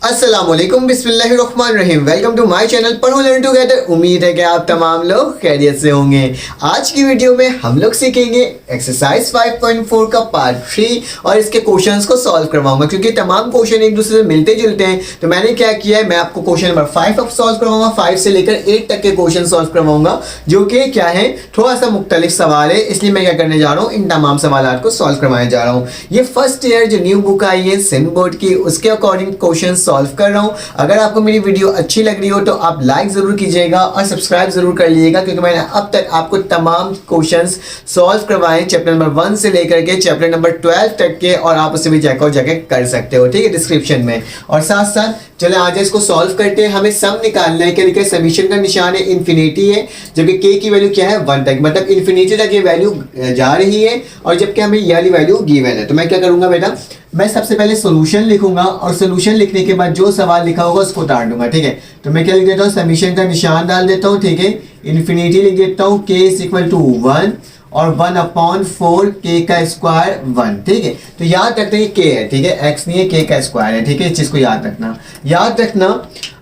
अस्सलामुअलैकुम बिस्मिल्लाहिर्रहमानिर्रहीम। Welcome to my channel पढ़ो लर्न टुगेदर। उम्मीद है कि आप तमाम लोग खैरियत से होंगे। आज की वीडियो में हम लोग सीखेंगे एक्सरसाइज 5.4 का पार्ट 3 और इसके क्वेश्चंस को सॉल्व करवाऊंगा क्योंकि तमाम क्वेश्चन एक दूसरे से मिलते जुलते हैं। तो मैंने क्या किया है, मैं आपको क्वेश्चन नंबर 5 अब सॉल्व करवाऊंगा, 5 से लेकर 8 तक के क्वेश्चन सॉल्व करवाऊंगा जो कि क्या है, थोड़ा सा मुख्तलिफ सवाल है, इसलिए मैं क्या करने जा रहा हूँ, इन तमाम सवाल को सॉल्व करवाने जा रहा हूँ। ये फर्स्ट ईयर जो न्यू बुक आई है सिंध बोर्ड की, उसके अकॉर्डिंग क्वेश्चन सॉल्व कर रहा हूं। अगर आपको मेरी वीडियो अच्छी लग रही हो तो आप लाइक जरूर कीजिएगा और सब्सक्राइब जरूर कर लीजिएगा क्योंकि मैंने अब तक आपको तमाम क्वेश्चंस सॉल्व करवाए चैप्टर नंबर 1 से लेकर के चैप्टर नंबर 12 तक के, और आप उसे भी चेकआउट जाके कर सकते हो, ठीक है, डिस्क्रिप्शन में। और साथ साथ चले आज इसको सॉल्व करते हैं। हमें सम निकालना है कि देखिए समीशन का निशान है इन्फिनिटी है, जबकि के की वैल्यू क्या है 1 तक, मतलब इन्फिनिटी तक ये वैल्यू जा रही है और जबकि हमें ये वाली वैल्यू गिवन है। तो मैं क्या करूंगा बेटा, मैं सबसे पहले सॉल्यूशन लिखूंगा और सॉल्यूशन लिखने के बाद जो सवाल लिखा होगा उसको उतार दूंगा, ठीक है। तो मैं क्या लिख देता हूँ, समीशन का निशान डाल देता हूँ, ठीक है, इन्फिनिटी लिख देता हूँ, k = 1 और 1/4 k का स्क्वायर 1, ठीक है। तो याद रखते हैं k है, ठीक है, x नहीं है, k का स्क्वायर है, ठीक है, इस चीज को याद रखना।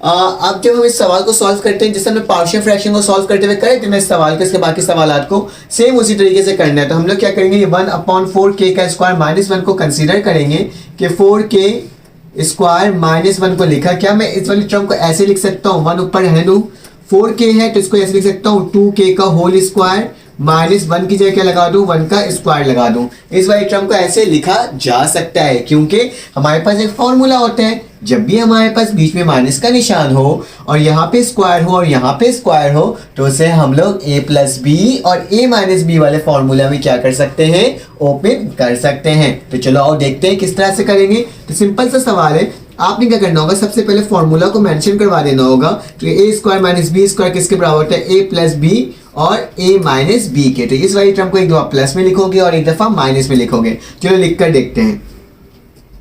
अब जब हम इस सवाल को सॉल्व करते हैं, जैसे हमने पार्शियल फ्रैक्शन को सॉल्व करते हुए करे थे ना, इस सवाल के इसके बाकी सवालात को सेम उसी तरीके से करना है। तो हम लोग क्या करेंगे, ये 1/4 k का स्क्वायर -1 को कंसीडर करेंगे कि 4k स्क्वायर -1 को लिखा। क्या मैं इस वाली टर्म को ऐसे लिख सकता हूँ, 1 ऊपर रहने दूं, 4k है तो इसको ऐसे लिख सकता हूँ 2k का होल स्क्वायर -1 की जगह क्या लगा दूं, 1 का स्क्वायर लगा दूं। इस वाली टर्म को ऐसे लिखा जा सकता है क्योंकि हमारे पास एक फॉर्मूला होता है, जब भी हमारे पास बीच में माइनस का निशान हो और यहाँ पे स्क्वायर हो और यहाँ पे स्क्वायर हो तो उसे हम लोग a+b और a-b वाले फॉर्मूला में क्या कर सकते हैं, ओपन कर सकते हैं। तो चलो आओ देखते हैं किस तरह से करेंगे। तो सिंपल सा सवाल है, आपने क्या करना होगा, सबसे पहले फॉर्मूला को मेंशन करवा देना होगा। तो a² - b² किसके बराबर होता है, a+b और a-b के। तो इस वाली टर्म को एक दफा प्लस में लिखोगे और एक दफा माइनस में लिखोगे। चलो लिख कर देखते हैं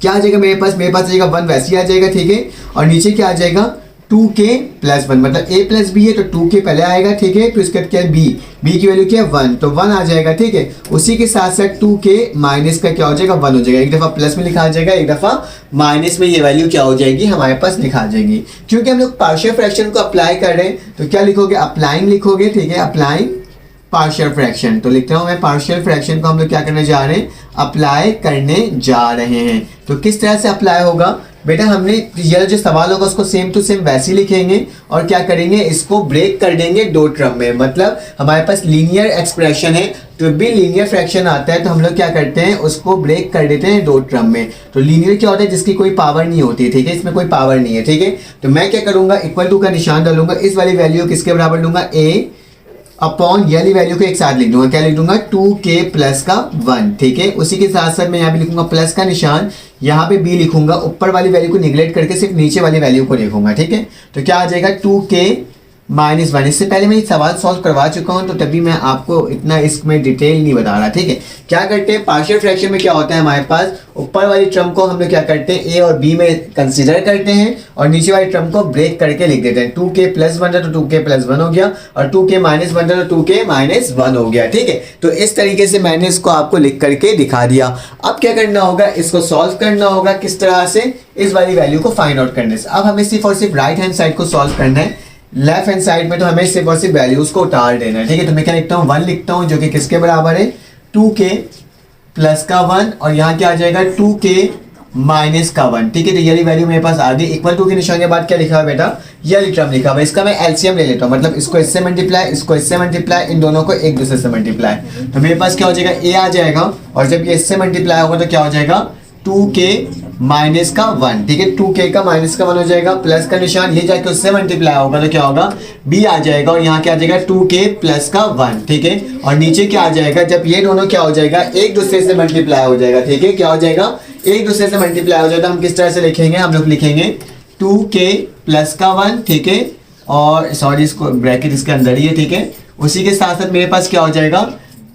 क्या आ जाएगा। मेरे पास आ जाएगा 1 वैसे ही आ जाएगा, ठीक है, और नीचे क्या आ जाएगा 2k + 1, मतलब a+b है तो 2k पहले आएगा, ठीक है, फिर उसके बाद क्या है b की वैल्यू क्या है 1, तो 1 आ जाएगा, ठीक है। उसी के साथ साथ 2k माइनस का क्या हो जाएगा 1 हो जाएगा, एक दफा प्लस में लिखा आ जाएगा, एक दफा माइनस में ये वैल्यू क्या हो जाएगी हमारे पास लिखा आ जाएगी। क्योंकि हम लोग पार्शियल फ्रैक्शन को अप्लाई कर रहे हैं तो क्या लिखोगे, अप्लाइंग लिखोगे, ठीक है, अप्लाइंग पार्शियल फ्रैक्शन। तो लिखता हूं मैं, पार्शियल फ्रैक्शन को हम लोग क्या करने जा रहे हैं, अप्लाई करने जा रहे हैं। तो किस तरह से अप्लाई होगा बेटा, हमने ये जो सवाल होगा उसको सेम टू सेम वैसे ही लिखेंगे और क्या करेंगे, इसको ब्रेक कर देंगे 2 टर्म में। मतलब हमारे पास लीनियर एक्सप्रेशन है, तो भी लीनियर फ्रैक्शन आता है तो हम लोग क्या करते हैं, उसको ब्रेक कर देते हैं 2 टर्म में। तो लीनियर क्या होता है, जिसकी कोई पावर नहीं होती, ठीक है, इसमें कोई पावर नहीं है, ठीक है। तो मैं क्या करूंगा, = का निशान डालूंगा, इस वाली वैल्यू किसके बराबर लूंगा, ये वाली वैल्यू को एक साथ लिख दूंगा, क्या लिख दूंगा 2k + 1, ठीक है। उसी के साथ साथ मैं यहाँ पे लिखूंगा प्लस का निशान, यहाँ पे b लिखूंगा, ऊपर वाली वैल्यू को निगलेक्ट करके सिर्फ नीचे वाली वैल्यू को लिखूंगा, ठीक है। तो क्या आ जाएगा 2k - 1। इससे पहले मैं ये सवाल सॉल्व करवा चुका हूं तो तभी मैं आपको इतना इसमें डिटेल नहीं बता रहा, ठीक है। क्या करते हैं, पार्शियल फ्रैक्शन में क्या होता है, हमारे पास ऊपर वाली टर्म को हम लोग क्या करते हैं, a और b में कंसीडर करते हैं और नीचे वाली टर्म को ब्रेक करके लिख देते हैं। 2k + 1 है तो 2k + 1 हो गया और 2k - 1 है तो 2k - 1 हो गया, ठीक है। तो इस तरीके से मैंने इसको आपको लिख करके दिखा दिया। अब क्या करना होगा, इसको सॉल्व करना होगा, किस तरह से, इस वाली वैल्यू को फाइंड आउट करने से। अब हमें सिर्फ और सिर्फ राइट हैंड साइड को सॉल्व करना है, लेफ्ट हैंड साइड में तो हमें सिर्फ और सिर्फ वैल्यूज को उतार देना है, ठीक है। तो मैं क्या लिखता हूँ, 1 लिखता हूँ जो कि किसके बराबर है, 2k + 1 और यहाँ क्या आ जाएगा 2k - 1, ठीक है। तो ये वैल्यू मेरे पास आ गई। = के निशान के बाद क्या लिखा है बेटा, ये वाली टर्म लिखा हुआ है, इसका मैं एलसीएम ले लेता हूँ, मतलब इसको इससे मल्टीप्लाई, इसको इससे मल्टीप्लाई, इन दोनों को एक दूसरे से मल्टीप्लाई। तो मेरे पास क्या हो जाएगा, a आ जाएगा और जब ये इससे मल्टीप्लाई होगा तो क्या हो जाएगा 2k - 1, ठीक है, 2k का -1 हो जाएगा, प्लस का निशान ये जाके उससे मल्टीप्लाई होगा तो क्या होगा b आ जाएगा और यहाँ क्या आ जाएगा 2k + 1, ठीक है। और नीचे क्या आ जाएगा, जब ये दोनों क्या हो जाएगा एक दूसरे से मल्टीप्लाई हो जाएगा, ठीक है, क्या हो जाएगा एक दूसरे से मल्टीप्लाई हो जाएगा। हम किस तरह से लिखेंगे, हम लोग लिखेंगे 2k + 1, ठीक है, और सॉरी इसको ब्रैकेट इसके अंदर ही है, ठीक है। उसी के साथ साथ मेरे पास क्या हो जाएगा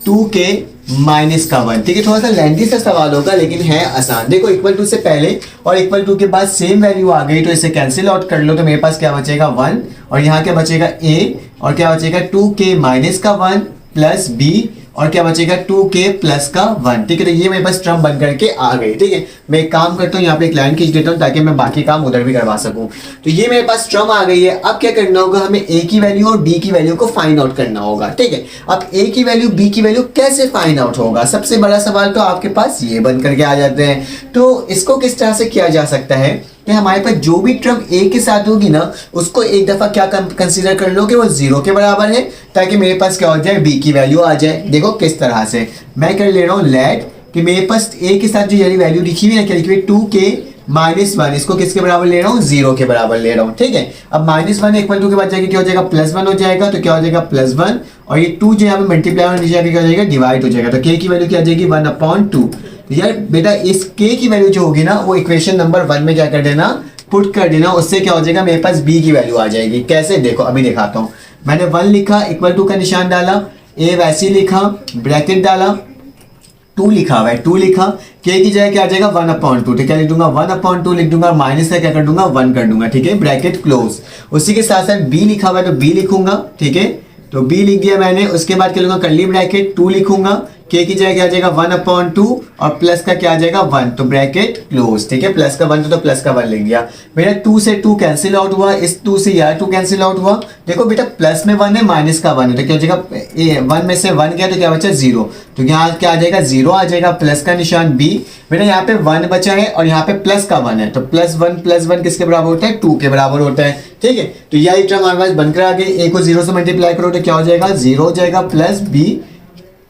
2k - 1, ठीक है। थोड़ा सा लेंथी सा सवाल होगा लेकिन है आसान। देखो = से पहले और = के बाद सेम वैल्यू आ गई तो इसे कैंसिल आउट कर लो, तो मेरे पास क्या बचेगा 1 और यहाँ क्या बचेगा a और क्या बचेगा 2k - 1 + b और क्या बचेगा 2k प्लस का 1। ठीक है, तो ये मेरे पास टर्म बन करके आ गई। ठीक है, मैं एक काम करता हूँ, यहाँ पे एक लाइन खींच देता हूँ ताकि मैं बाकी काम उधर भी करवा सकूँ। तो ये मेरे पास टर्म आ गई है। अब क्या करना होगा, हमें a की वैल्यू और b की वैल्यू को फाइंड आउट करना होगा। ठीक है, अब a की वैल्यू b की वैल्यू कैसे फाइंड आउट होगा, सबसे बड़ा सवाल तो आपके पास ये बन करके आ जाते हैं। तो इसको किस तरह से किया जा सकता है कि हमारे पास जो भी टर्म a के साथ होगी ना, उसको एक दफा क्या कंसीडर कर लो कि वो 0 के बराबर है, ताकि मेरे पास क्या हो जाए, b की वैल्यू आ जाए। देखो किस तरह से मैं कर ले रहा हूँ लेट कि मेरे पास a के साथ जो ये वैल्यू लिखी हुई है, क्या लिखी हुई है 2k -1, इसको किसके बराबर ले रहा हूँ, 0 के बराबर ले रहा हूँ। ठीक है, अब -1 इक्वल टू के बाद जाके क्या हो जाएगा, +1 हो जाएगा। तो क्या हो जाएगा +1, और ये 2 जो यहाँ पे मल्टीप्लाई और नीचे जाके क्या हो जाएगा, डिवाइड हो जाएगा। तो k की वैल्यू क्या आ जाएगी, 1/2। यार बेटा इस k की वैल्यू जो होगी ना, वो इक्वेशन नंबर 1 में क्या कर देना, पुट कर देना। उससे क्या हो जाएगा, मेरे पास b की वैल्यू आ जाएगी। कैसे, देखो अभी दिखाता हूँ। मैंने 1 लिखा, इक्वल टू का निशान डाला, a वैसे लिखा, ब्रैकेट डाला, 2 लिखा हुआ है, 2 लिखा, k की जगह क्या आ जाएगा 1/2। तो क्या लिख दूंगा, 1/2 लिख दूंगा, माइनस का क्या कर दूंगा, 1 कर दूंगा। ठीक है, ब्रैकेट क्लोज। उसी के साथ साथ b लिखा हुआ है, तो b लिखूंगा। ठीक है, तो b लिख दिया मैंने। उसके बाद क्या लूंगा, कर्ली ब्रैकेट, 2 लिखूंगा, k की जगह क्या आ जाएगा 1/2 और प्लस का क्या आ जाएगा 1, तो ब्रैकेट क्लोज। ठीक है, प्लस का 1 तो प्लस का 1 लिख दिया। बेटा 2 से 2 कैंसिल आउट हुआ, इस 2 से यार 2 कैंसिल आउट हुआ। देखो बेटा प्लस में 1 है, माइनस का 1 है, तो क्या हो जाएगा, 1 में से 1 गया तो क्या बचा 0। तो यहाँ क्या आ जाएगा, 0 आ जाएगा, प्लस का निशान b। बेटा यहाँ पे 1 बचा है और यहाँ पे प्लस का 1 है, तो +1 किसके बराबर होता है, 2 के बराबर होता है। ठीक है, तो यही टर्म हमारे पास बनकर आ गई। a को 0 से मल्टीप्लाई करो तो क्या हो जाएगा, 0 हो जाएगा, प्लस b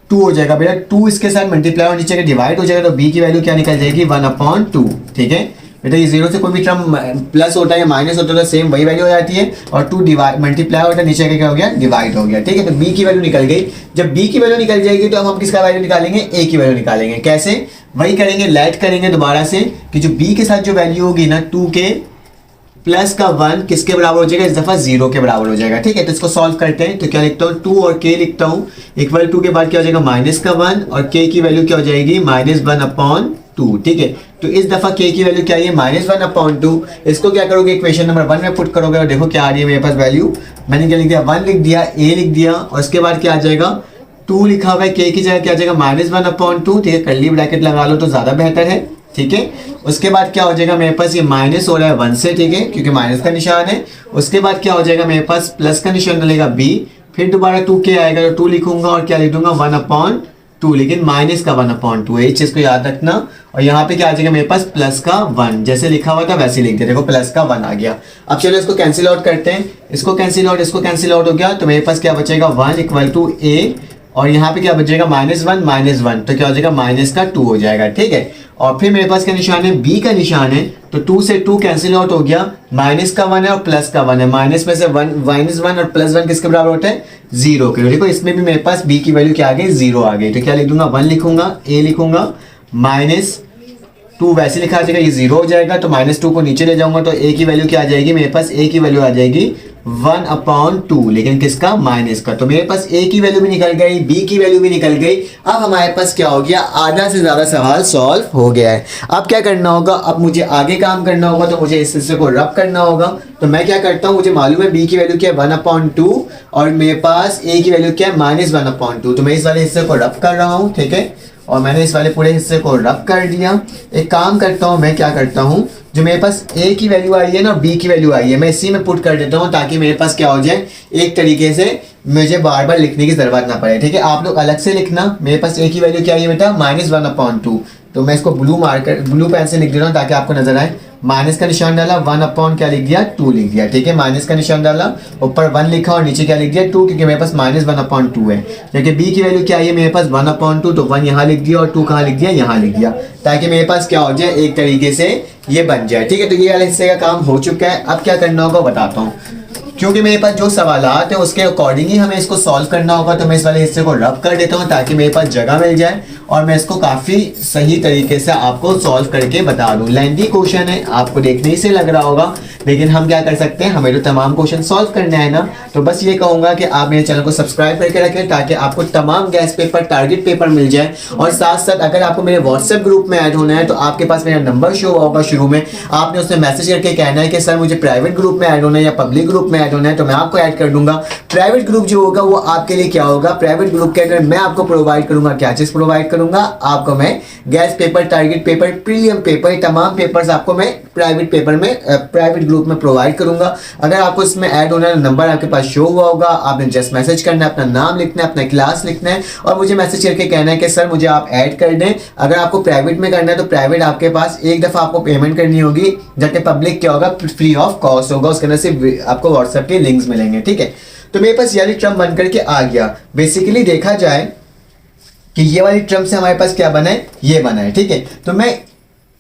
2 हो जाएगा। बेटा 2 इसके साथ मल्टीप्लाई और नीचे के डिवाइड हो जाएगा, तो b की वैल्यू क्या निकल जाएगी, 1/2। ठीक है बेटा, ये 0 से कोई भी टर्म प्लस होता है या माइनस होता है तो सेम वही वैल्यू हो जाती है, और 2 डिवाइड मल्टीप्लाई होता है, नीचे का क्या हो गया, डिवाइड हो गया। ठीक है, तो b की वैल्यू निकल गई। जब b की वैल्यू निकल जाएगी तो हम किसका वैल्यू निकालेंगे, a की वैल्यू निकालेंगे। कैसे, वही करेंगे, लेट करेंगे दोबारा से कि जो b के साथ जो वैल्यू होगी ना, 2k प्लस का 1 किसके बराबर हो जाएगा, इस दफा 0 के बराबर हो जाएगा। ठीक है, तो इसको सॉल्व करते हैं। तो क्या लिखता हूँ, 2 और k लिखता हूँ, इक्वल टू के बाद क्या हो जाएगा, माइनस का 1, और k की वैल्यू क्या हो जाएगी, -1/2। ठीक है, तो इस दफा k की वैल्यू क्या है, -1/2। इसको क्या करोगे, इक्वेशन नंबर 1 में पुट करोगे, और देखो क्या आ रही है मेरे पास वैल्यू। मैंने क्या लिख दिया, 1 लिख दिया, a लिख दिया, और उसके बाद क्या आ जाएगा, 2 लिखा हुआ है, k की जगह क्या आ जाएगा, -1/2। ठीक है, कर्ली ब्रैकेट लगा लो तो ज्यादा बेहतर है। ठीक है, उसके बाद क्या हो जाएगा, मेरे पास ये माइनस हो रहा है 1 से। ठीक है, क्योंकि माइनस का निशान है। उसके बाद क्या हो जाएगा, मेरे पास प्लस का निशान डलेगा b, फिर दोबारा 2k आएगा, तो 2 लिखूंगा, और क्या लिख दूंगा 1/2, लेकिन माइनस का 1/2 है, इस चीज को याद रखना। और यहाँ पे क्या आ जाएगा, मेरे पास प्लस का 1, जैसे लिखा हुआ था वैसे लिख दिया। देखो प्लस का 1 आ गया। अब चलो इसको कैंसिल आउट करते हैं, इसको कैंसिल आउट, इसको कैंसिल आउट हो गया, तो मेरे पास क्या बचेगा, 1 इक्वल टू a, और यहाँ पे क्या बचेगा, -1, तो क्या हो जाएगा, -2 हो जाएगा। ठीक है, और फिर मेरे पास क्या निशान है, b का निशान है, तो 2 से 2 कैंसिल आउट हो गया, माइनस का 1 है और प्लस का 1 है, माइनस में से -1 और +1 किसके बराबर होता है, 0 के। देखो इसमें भी मेरे पास b की वैल्यू क्या आ गई, 0 आ गई। तो क्या लिख दूंगा, 1 लिखूंगा, a लिखूंगा, -2 वैसे लिखा जाएगा, ये 0 हो जाएगा, तो -2 को नीचे ले जाऊंगा, तो a की वैल्यू क्या आ जाएगी, मेरे पास a की वैल्यू आ जाएगी 1/2, लेकिन किसका, माइनस का। तो मेरे पास a की वैल्यू भी निकल गई, b की वैल्यू भी निकल गई। अब हमारे पास क्या हो गया, आधा से ज्यादा सवाल सॉल्व हो गया है। अब क्या करना होगा, अब मुझे आगे काम करना होगा, तो मुझे इस हिस्से को रब करना होगा। तो मैं क्या करता हूँ, मुझे मालूम है b की वैल्यू क्या है 1/2, और मेरे पास a की वैल्यू क्या है -1/2। तो मैं इस वाले हिस्से को रब कर रहा हूँ। ठीक है, और मैंने इस वाले पूरे हिस्से को रब कर दिया। एक काम करता हूँ, मैं क्या करता हूँ, जो मेरे पास a की वैल्यू आई है ना और b की वैल्यू आई है, मैं इसी में पुट कर देता हूँ, ताकि मेरे पास क्या हो जाए, एक तरीके से मुझे बार बार लिखने की जरूरत ना पड़े। ठीक है, आप लोग अलग से लिखना। मेरे पास a की वैल्यू क्या है बेटा, -1/2। तो मैं इसको ब्लू पेन से लिख दे रहा हूँ ताकि आपको नजर आए। माइनस का निशान डाला, 1/, क्या लिख दिया, 2 लिख दिया। ठीक है, माइनस का निशान डाला, ऊपर 1 लिखा और नीचे क्या लिख दिया, 2, क्योंकि मेरे पास -1/2 है। जबकि b की वैल्यू क्या है, मेरे पास 1/2, तो 1 यहाँ लिख दिया और 2 कहाँ लिख दिया, यहाँ लिख दिया, ताकि मेरे पास क्या हो जाए, एक तरीके से ये बन जाए। ठीक है, तो ये वाले हिस्से का काम हो चुका है। अब क्या करना होगा बताता हूँ, क्योंकि मेरे पास जो सवालात है उसके अकॉर्डिंग ही हमें इसको सॉल्व करना होगा। तो मैं इस वाले हिस्से को रब कर देता हूँ ताकि मेरे पास जगह मिल जाए और मैं इसको काफ़ी सही तरीके से आपको सॉल्व करके बता दूँ। लेंथी क्वेश्चन है, आपको देखने ही से लग रहा होगा, लेकिन हम क्या कर सकते हैं, हमें तो तमाम क्वेश्चन सॉल्व करना है ना। तो बस ये कहूंगा कि आप मेरे चैनल को सब्सक्राइब करके रखें ताकि आपको तमाम गैस पेपर, टारगेट पेपर मिल जाए। और साथ साथ अगर आपको मेरे व्हाट्सएप ग्रुप में ऐड होना है तो आपके पास मेरा नंबर शो होगा शुरू में, आपने उसमें मैसेज करके कहना है कि सर मुझे प्राइवेट ग्रुप में ऐड होना है या पब्लिक ग्रुप में ऐड होना है, तो मैं आपको ऐड कर दूंगा। प्राइवेट ग्रुप जो होगा वो आपके लिए क्या होगा, प्राइवेट ग्रुप के अंदर मैं आपको प्रोवाइड करूंगा, क्या चीज प्रोवाइड करूंगा आपको, मैं gas paper, target paper, prelim paper, तमाम पेपर्स आपको मैं प्राइवेट पेपर में, प्राइवेट ग्रुप में प्रोवाइड करूंगा। अगर आपको इसमें ऐड होना है, नंबर आपके पास शो हुआ होगा, आपने जस्ट मैसेज करना है, अपना नाम लिखना है, अपना क्लास लिखना है और मुझे मैसेज करके कहना है कि सर मुझे आप ऐड कर दें। अगर आपको प्राइवेट में करना है तो प्राइवेट आपके पास एक दफा आपको पेमेंट करनी होगी, जबकि पब्लिक क्या होगा, फ्री ऑफ कॉस्ट होगा, उसके अंदर सिर्फ आपको व्हाट्सएप के लिंक्स मिलेंगे। ठीक है, तो मेरे पास ये वाली ट्रम बन करके आ गया। बेसिकली देखा जाए कि ये वाली ट्रम से हमारे पास क्या बना है, ये बना है। ठीक है, तो मैं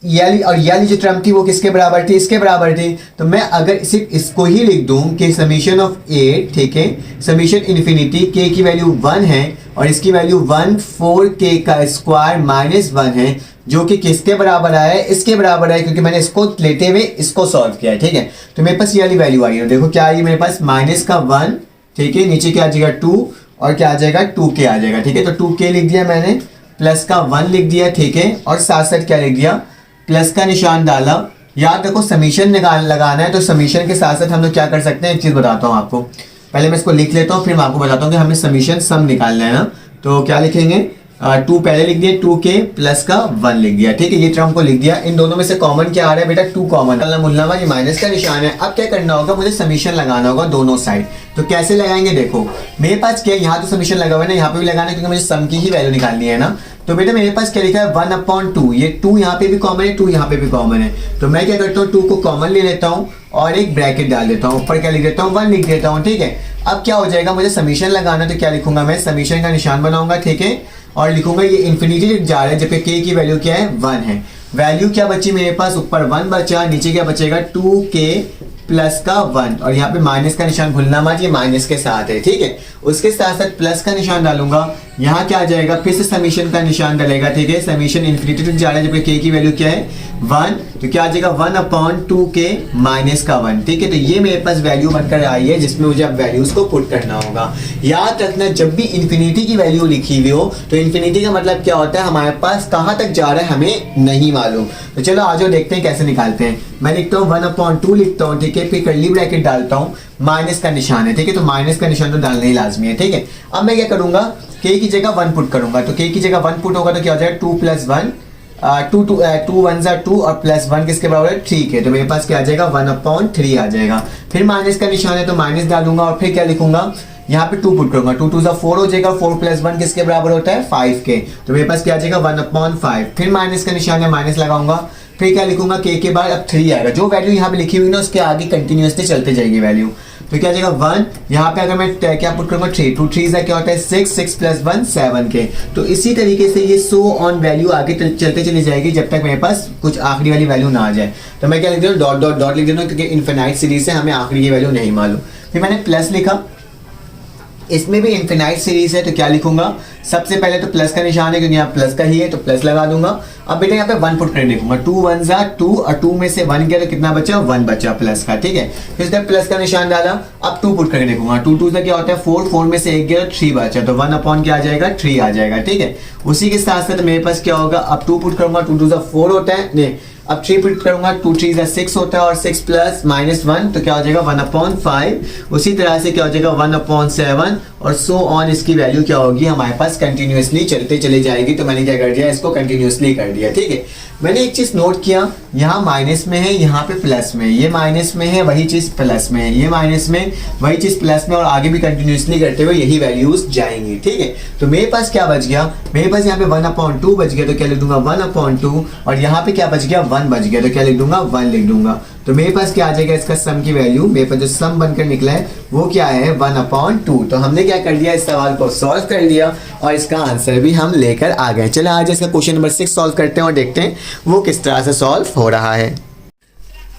ये वाली जो ट्रम थी वो किसके बराबर थी, इसके बराबर थी। तो मैं अगर सिर्फ इसको ही लिख दूं कि समीशन ऑफ 8, ठीक है, समीशन इन्फिनिटी k की वैल्यू 1 है और इसकी वैल्यू 14k का स्क्वायर माइनस 1 है, जो कि किसके बराबर आया है, इसके बराबर है, क्योंकि मैंने इसको लेते हुए इसको सॉल्व किया है। ठीक है, तो मेरे पास ये वाली वैल्यू आई है। देखो क्या आई मेरे पास, माइनस का 1, ठीक है, नीचे क्या आ जाएगा 2 और क्या आ जाएगा 2k आ जाएगा। ठीक है, तो 2k लिख दिया मैंने, प्लस का 1 लिख दिया, ठीक है, और साथ साथ क्या लिख दिया, प्लस का निशान डाला। याद रखो समीशन लगाना है तो समीशन के साथ साथ हम लोग क्या कर सकते हैं, एक चीज बताता हूँ आपको। पहले मैं इसको लिख लेता हूँ, फिर मैं आपको बताता हूँ कि हमें समीशन सम निकालना है ना। तो क्या लिखेंगे, 2 पहले लिख दिया, 2k प्लस का 1 लिख दिया। ठीक है, ये टर्म को लिख दिया। इन दोनों में से कॉमन क्या आ रहा है बेटा, 2 कॉमन, मुल्ला ये माइनस का निशान है। अब क्या करना होगा, मुझे समीशन लगाना होगा दोनों साइड। तो कैसे लगाएंगे, देखो मेरे पास क्या, यहाँ तो समीशन लगा हुआ है ना, यहाँ पे भी लगाना है क्योंकि मुझे सम की ही वैल्यू निकालनी है ना। तो बेटा मेरे पास क्या लिखा है, 1/2, ये 2 यहाँ पे भी कॉमन है, 2 यहाँ पे भी कॉमन है। तो मैं क्या करता हूँ, 2 को कॉमन ले लेता हूँ और एक ब्रैकेट डाल देता हूँ, ऊपर क्या लिख देता हूँ, 1 लिख देता हूँ। ठीक है, अब क्या हो जाएगा, मुझे समीशन लगाना, तो क्या लिखूंगा मैं, समीशन का निशान बनाऊंगा, ठीक है, और लिखूंगा ये इन्फिनिटी जा रहा है, जबकि k की वैल्यू क्या है, 1 है। वैल्यू क्या बची मेरे पास, ऊपर 1 बचा, नीचे क्या बचेगा, 2k प्लस का 1, और यहाँ पे माइनस का निशान भूलना मत, ये माइनस के साथ है। ठीक है, उसके साथ साथ प्लस का निशान डालूंगा, यहाँ क्या आ जाएगा, फिर से समीशन का निशान डलेगा। ठीक है, समीशन इन्फिनिटी तक जा रहा है, जबकि k की वैल्यू क्या है, 1, तो क्या आ जाएगा 1/2k माइनस का 1। ठीक है, तो ये मेरे पास वैल्यू बनकर आई है, जिसमें मुझे अब वैल्यूज को पुट करना होगा। याद रखना, जब भी इन्फिनिटी की वैल्यू लिखी हुई हो तो इन्फिनिटी का मतलब क्या होता है, हमारे पास कहाँ तक जा रहा है हमें नहीं मालूम। तो चलो आज देखते हैं कैसे निकालते हैं। मैं लिखता हूँ 1/2 लिखता हूँ, ठीक है, फिर कर्ली ब्रैकेट डालता हूँ, माइनस का निशान है। ठीक है, तो माइनस का निशान तो डालना ही लाजमी है। ठीक है, अब मैं क्या करूंगा, k की जगह 1 पुट करूंगा। तो k की जगह 1 पुट होगा तो क्या हो जाएगा, 2 + 1, 2 1 = 2 और प्लस 1 किसके बराबर है, 3 के। तो मेरे पास क्या आ जाएगा, 1/3 आ जाएगा। फिर माइनस का निशान है तो माइनस डालूंगा और फिर क्या लिखूंगा, यहाँ पे 2 पुट करूंगा, 2 2 = 4 हो जाएगा, 4 + 1 किसके बराबर होता है, 5 के। तो मेरे पास क्या आ जाएगा, 1/5। फिर माइनस का निशान है, माइनस लगाऊंगा, फिर क्या लिखूंगा, k के बाद अब 3 आएगा। जो वैल्यू यहाँ पे लिखी हुई ना उसके आगे कंटिन्यूअसली चलते जाएगी वैल्यू। तो क्या आ जाएगा 1, यहाँ पे अगर मैं क्या पुट करूंगा, 3, 2 3 क्या होता है 6, 6 + 1 7 के। तो इसी तरीके से ये सो ऑन वैल्यू आगे चलते चली जाएगी जब तक मेरे पास कुछ आखिरी वाली वैल्यू ना आ जाए। तो मैं क्या लिख देता हूँ, डॉट लिख देता हूँ, क्योंकि इनफिनाइट सीरीज से हमें आखिरी की वैल्यू नहीं मालूम। फिर मैंने प्लस लिखा, इसमें भी इनफिनाइट सीरीज है तो क्या लिखूंगा, सबसे पहले तो प्लस का निशान है क्योंकि यहाँ प्लस का ही है तो प्लस लगा दूंगा। अब बेटा यहाँ पे 1 पुट करके देखूंगा, 2 1 = 2 और 2 में से 1 गया तो कितना बचा, 1 बचा प्लस का। ठीक है, फिर इसका प्लस का निशान डाला, अब 2 पुट करके देखूंगा, 2 2 क्या होता है 4, 4 में से 1 गया तो 3 बचा, तो 1/ क्या आ जाएगा, 3 आ जाएगा। ठीक है, उसी के साथ साथ मेरे पास क्या होगा, अब 2 पुट करूंगा, 2 2 = 4 होता है, नहीं अब 3 पुट करूंगा, 2 3 = 6 होता है और 6 + -1 तो क्या हो जाएगा 1/5। उसी तरह से क्या हो जाएगा 1/7 और सो ऑन, इसकी वैल्यू क्या होगी हमारे पास कंटिन्यूअसली चलते चली जाएगी। तो मैंने क्या कर दिया, इसको कंटिन्यूअसली कर दिया। ठीक है, मैंने एक चीज नोट किया, यहाँ माइनस में है, यहाँ पे प्लस में, ये माइनस में है वही चीज प्लस में है, ये माइनस में वही चीज प्लस में, और आगे भी कंटिन्यूअसली करते हुए यही वैल्यूज जाएंगी। ठीक है, तो मेरे पास क्या बच गया, मेरे पास यहाँ पे 1/2 बच गया तो क्या लिख दूंगा 1/2, और यहाँ पे क्या बच गया 1 बच गया तो क्या लिख दूंगा 1 लिख दूंगा। तो मेरे पास क्या आ जाएगा, इसका सम की वैल्यू, मेरे पास जो सम बनकर निकला है वो क्या है 1/2। तो हमने क्या कर दिया, इस सवाल को सॉल्व कर लिया और इसका आंसर भी हम लेकर आ गए। चलो आज इसका क्वेश्चन नंबर 6 सॉल्व करते हैं और देखते हैं वो किस तरह से सॉल्व हो रहा है।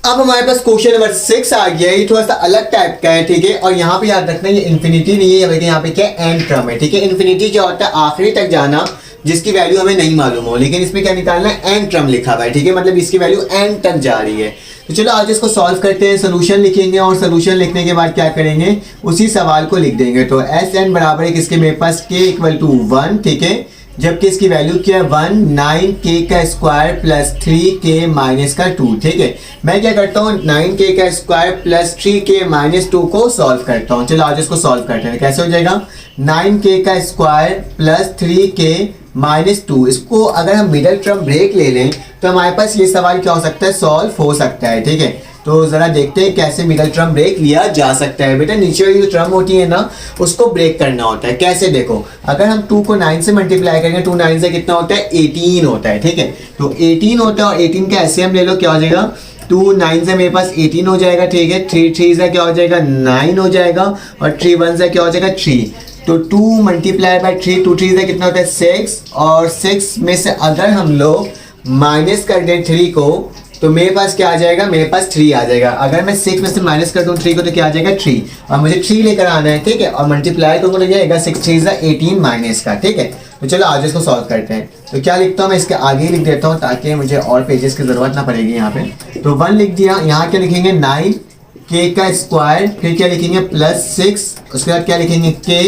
अब हमारे पास क्वेश्चन नंबर 6 आ गया, ये थोड़ा सा अलग टाइप का है। ठीक है, और यहाँ पे याद रखना ये इन्फिनिटी नहीं है, बल्कि यहाँ पे क्या एंड टर्म है। ठीक है, इन्फिनिटी क्या होता है, आखिरी तक जाना जिसकी वैल्यू हमें नहीं मालूम हो, लेकिन इसमें क्या निकालना है, एंड टर्म लिखा हुआ है। ठीक है, मतलब इसकी वैल्यू एंड तक जा रही है। तो चलो आज इसको सॉल्व करते हैं। सोल्यूशन लिखेंगे और सोल्यूशन लिखने के बाद क्या करेंगे, उसी सवाल को लिख देंगे। तो एस एन बराबर है किसके, मेरे पास k इक्वल टू 1, ठीक है, जबकि इसकी वैल्यू क्या है 1, 9k का स्क्वायर प्लस 3k माइनस का 2, ठीक है। मैं क्या करता हूँ 9k का स्क्वायर प्लस 3k माइनस 2 को सॉल्व करता हूँ। चलो आज इसको सॉल्व करते हैं। कैसे हो जाएगा, 9k का स्क्वायर प्लस 3k माइनस 2, इसको अगर हम मिडल टर्म ब्रेक ले लें तो हमारे पास ये सवाल क्या हो सकता है, सॉल्व हो सकता है, ठीक है। तो जरा देखते हैं कैसे मिडल टर्म ब्रेक लिया जा सकता है। बेटा नीचे वाली जो टर्म होती है ना, उसको ब्रेक करना होता है। कैसे, देखो अगर हम 2 को 9 से मल्टीप्लाई करेंगे, 2 9 से कितना होता है, 18 होता है, ठीक है। तो 18 होता है और 18 का एसएम ले लो, क्या हो जाएगा, 2 9 से मेरे पास 18 हो जाएगा, ठीक है। 3 3 से क्या हो जाएगा, 9 हो जाएगा और 3 1 से क्या हो जाएगा, 3। तो 2 मल्टीप्लाई बाई 3, 2 3 से कितना होता है 6, और 6 में से अगर हम लोग माइनस कर दें 3 को तो मेरे पास क्या आ जाएगा, मेरे पास 3 आ जाएगा। अगर मैं 6 में से माइनस कर दूं 3 को तो क्या आ जाएगा 3, और मुझे 3 लेकर आना है, ठीक है। और मल्टीप्लाई करूंगा तो क्या आएगा 6 3 18 माइनस का, ठीक है। तो चलो आज इसको सॉल्व करते हैं। तो क्या लिखता हूँ मैं, इसके आगे ही लिख देता हूँ ताकि मुझे और पेजेस की जरूरत ना पड़ेगी यहाँ पे। तो 1 लिख दिया, यहाँ क्या लिखेंगे 9k का स्क्वायर, फिर क्या लिखेंगे प्लस 6, उसके बाद क्या लिखेंगे k,